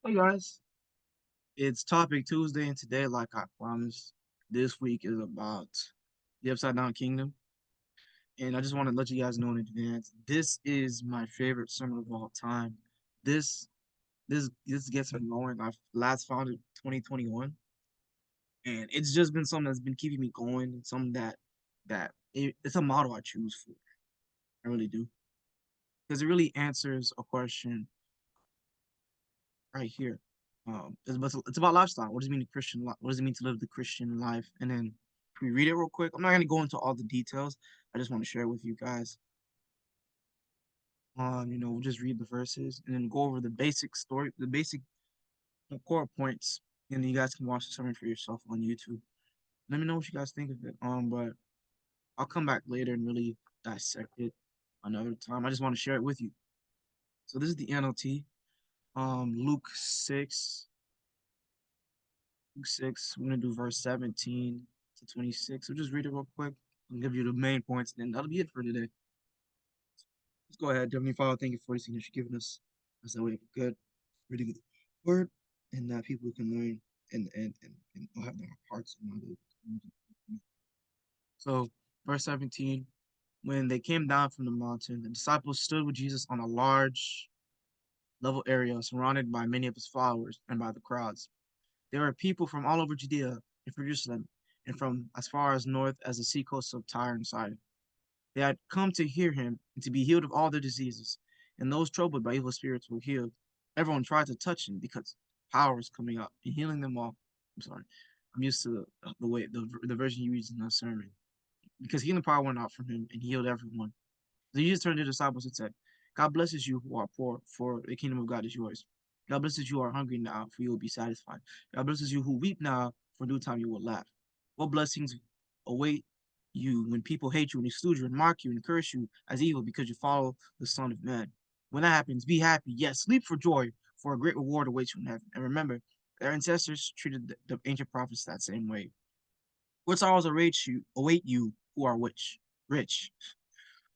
Hey guys, it's Topic Tuesday, and today, like I promised, this week is about the Upside Down Kingdom. And I just want to let you guys know in advance, this is my favorite sermon of all time. This this gets me going. I last found it 2021, and it's just been something that's been keeping me going. It's something it's a model I choose for. I really do because it really answers a question right here. It's about lifestyle. What does it mean to Christian life? What does it mean to live the Christian life? And then can we read it real quick? I'm not gonna go into all the details. I just want to share with you guys. We'll just read the verses and then go over the basic story, the basic core points, and then you guys can watch the sermon for yourself on YouTube. Let me know what you guys think of it. But I'll come back later and really dissect it another time. I just want to share it with you. So this is the NLT. Luke 6, Luke 6, we're going to do verse 17 to 26. We'll just read it real quick and give you the main points, and then that'll be it for today. Let's go ahead. Heavenly Father, thank you for this thing that you've given us. As that way, good, really good word, and that people can learn and have their hearts and minds. So, verse 17, when they came down from the mountain, the disciples stood with Jesus on a large level area surrounded by many of his followers and by the crowds. There were people from all over Judea and from Jerusalem, and from as far as north as the seacoast of Tyre and Sidon. They had come to hear him and to be healed of all their diseases, and those troubled by evil spirits were healed. Everyone tried to touch him because power was coming up and healing them all. I'm sorry, I'm used to the way the version you use in the sermon because healing power went out from him and healed everyone. So Jesus turned to the disciples and said, God blesses you who are poor, for the kingdom of God is yours. God blesses you who are hungry now, for you will be satisfied. God blesses you who weep now, for due time you will laugh. What blessings await you when people hate you and exclude you and mock you and curse you as evil because you follow the Son of Man? When that happens, be happy. Yes, sleep for joy, for a great reward awaits you in heaven. And remember, their ancestors treated the ancient prophets that same way. What sorrows await you who are rich?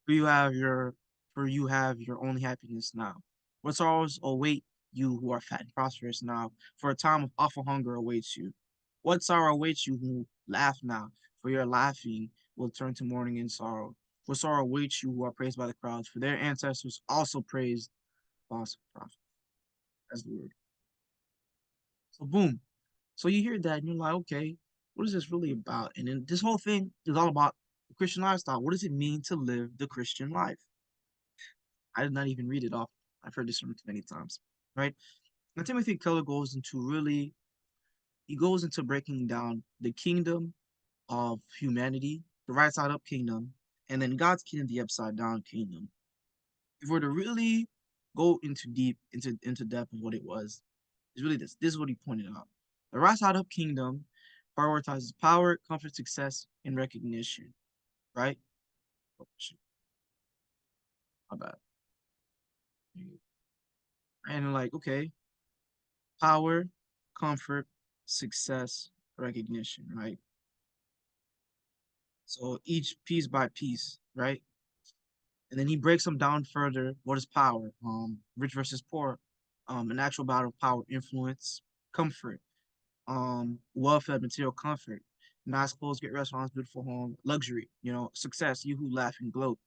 For you have your only happiness now. What sorrows await you who are fat and prosperous now, for a time of awful hunger awaits you. What sorrow awaits you who laugh now, for your laughing will turn to mourning and sorrow. What sorrow awaits you who are praised by the crowds, for their ancestors also praised false prophets. That's the word. So boom. So you hear that and you're like, okay, what is this really about? And then this whole thing is all about the Christian lifestyle. What does it mean to live the Christian life? I did not even read it off. I've heard this from many times, right? Now Timothy Keller he goes into breaking down the kingdom of humanity, the right side up kingdom, and then God's kingdom, the upside down kingdom. If we're to really go into depth of what it was, it's really this. This is what he pointed out. The right side up kingdom prioritizes power, comfort, success, and recognition, right? Oh, shit, my bad. And like, okay, power, comfort, success, recognition, right? So each piece by piece, right? And then he breaks them down further. What is power? Rich versus poor, an actual battle of power, influence, comfort, welfare, material comfort, nice clothes, great restaurants, beautiful home, luxury, success, you who laugh and gloat.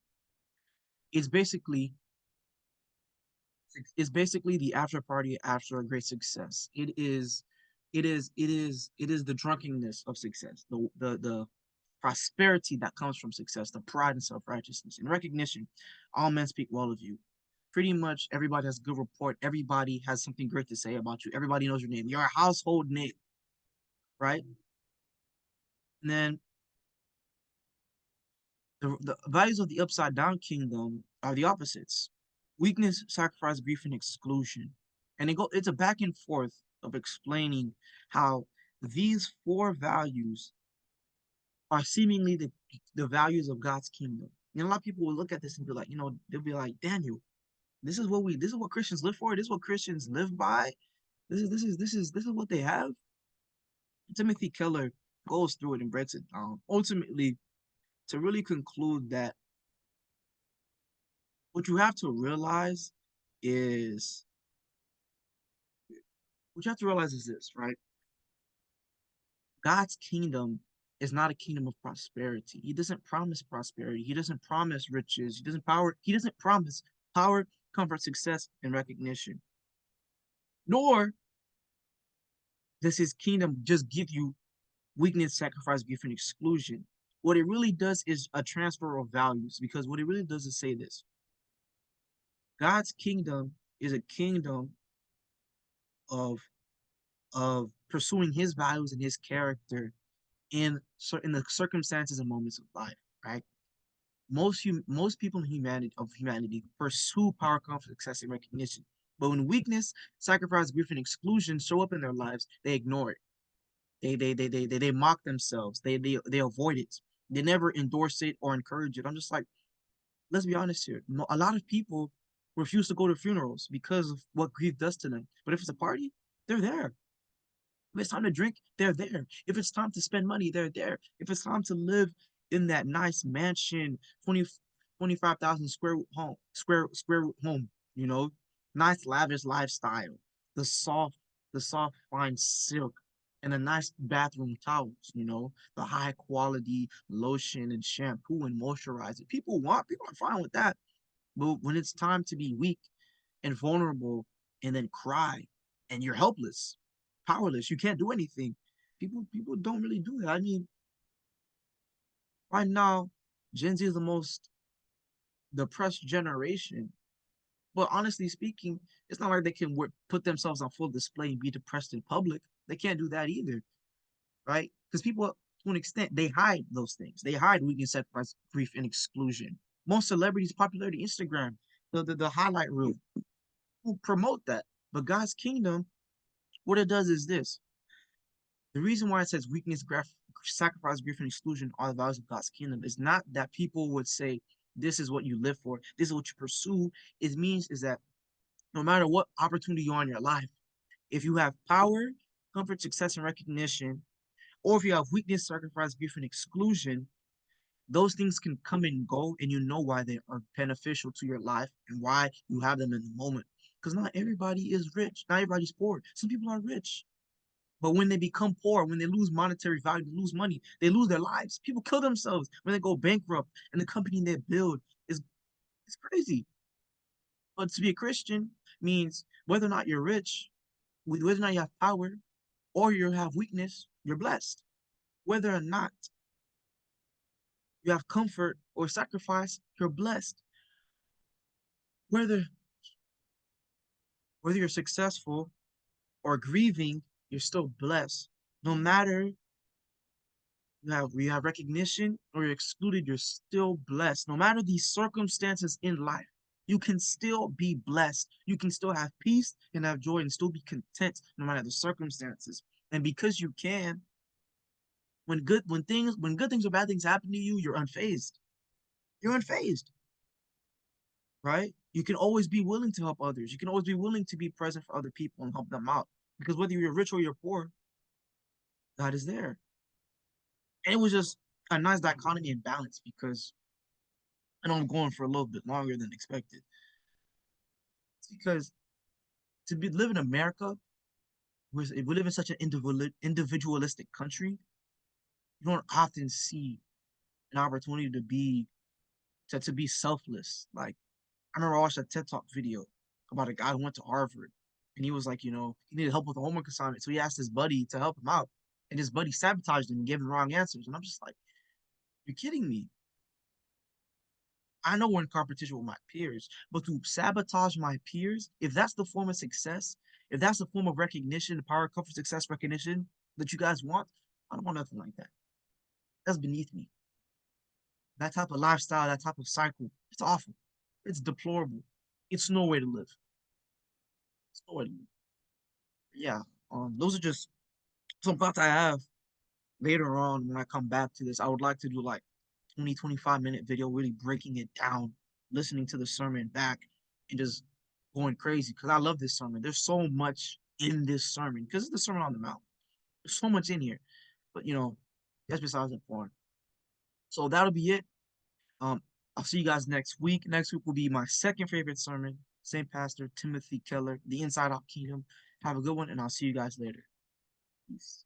It's basically it's basically the after party after a great success. It is the drunkenness of success, the prosperity that comes from success, the pride and self-righteousness and recognition. All men speak well of you. Pretty much everybody has a good report. Everybody has something great to say about you. Everybody knows your name. You're a household name, right? And then the values of the upside down kingdom are the opposites: weakness, sacrifice, grief, and exclusion. And it's a back and forth of explaining how these four values are seemingly the values of God's kingdom. And a lot of people will look at this and be like, they'll be like, Daniel, this is what Christians live for. This is what Christians live by. This is what they have. Timothy Keller goes through it and breaks it down. Ultimately, to really conclude that what you have to realize is What you have to realize is this, right? God's kingdom is not a kingdom of prosperity. He doesn't promise prosperity. He doesn't promise riches. He doesn't promise power, comfort, success, and recognition. Nor does his kingdom just give you weakness, sacrifice, grief, and exclusion. What it really does is a transfer of values, because what it really does is say this: God's kingdom is a kingdom of pursuing his values and his character in the circumstances and moments of life, right? Most people in humanity pursue power, comfort, success, and recognition. But when weakness, sacrifice, grief, and exclusion show up in their lives, they ignore it. They mock themselves. They avoid it. They never endorse it or encourage it. I'm just like, let's be honest here. A lot of people refuse to go to funerals because of what grief does to them. But if it's a party, they're there. If it's time to drink, they're there. If it's time to spend money, they're there. If it's time to live in that nice mansion, 25,000 square home, you know, nice lavish lifestyle, the soft, the soft fine silk, and the nice bathroom towels, the high quality lotion and shampoo and moisturizer. People are fine with that. But when it's time to be weak and vulnerable and then cry and you're helpless, powerless, you can't do anything. People don't really do that. I mean, right now, Gen Z is the most depressed generation. But honestly speaking, it's not like they can put themselves on full display and be depressed in public. They can't do that either, right? Because people, to an extent, they hide those things. They hide weakness, sacrifice, grief, and exclusion. Most celebrities' popularity, Instagram, the highlight reel, will promote that. But God's kingdom, what it does is this: the reason why it says weakness, sacrifice, grief, and exclusion are the values of God's kingdom is not that people would say, this is what you live for, this is what you pursue. It means is that no matter what opportunity you're in your life, if you have power, comfort, success, and recognition, or if you have weakness, sacrifice, grief, and exclusion, those things can come and go, and you know why they are beneficial to your life and why you have them in the moment. Because not everybody is rich, not everybody's poor. Some people are rich. But when they become poor, when they lose monetary value, they lose money, they lose their lives. People kill themselves when they go bankrupt, and the company they build is crazy. But to be a Christian means whether or not you're rich, whether or not you have power, or you have weakness, you're blessed. Whether or not you have comfort or sacrifice, you're blessed. Whether whether you're successful or grieving, you're still blessed. No matter you have recognition or you're excluded, you're still blessed. No matter the circumstances in life, you can still be blessed. You can still have peace and have joy and still be content no matter the circumstances. And because you can, when good things or bad things happen to you, you're unfazed. You're unfazed, right? You can always be willing to help others. You can always be willing to be present for other people and help them out. Because whether you're rich or you're poor, God is there. And it was just a nice dichotomy and balance because I know I'm going for a little bit longer than expected. It's because live in America, where we live in such an individualistic country, you don't often see an opportunity to be selfless. Like I remember I watched a TED Talk video about a guy who went to Harvard, and he was like, he needed help with a homework assignment, so he asked his buddy to help him out, and his buddy sabotaged him and gave him wrong answers. And I'm just like, you're kidding me. I know we're in competition with my peers, but to sabotage my peers, if that's the form of success, if that's the form of recognition, the power, comfort, success, recognition that you guys want, I don't want nothing like that. That's beneath me. That type of lifestyle, that type of cycle, it's awful. It's deplorable. It's no way to live. It's no way to live. Yeah, those are just some thoughts I have later on when I come back to this. I would like to do like 20, 25 minute video, really breaking it down, listening to the sermon back, and just going crazy because I love this sermon. There's so much in this sermon because it's the Sermon on the Mount. There's so much in here, but that's besides the point. So that'll be it. Um, I'll see you guys next week. Next week will be my second favorite sermon. Same pastor, Timothy Keller, The Inside Out Kingdom. Have a good one, and I'll see you guys later. Peace.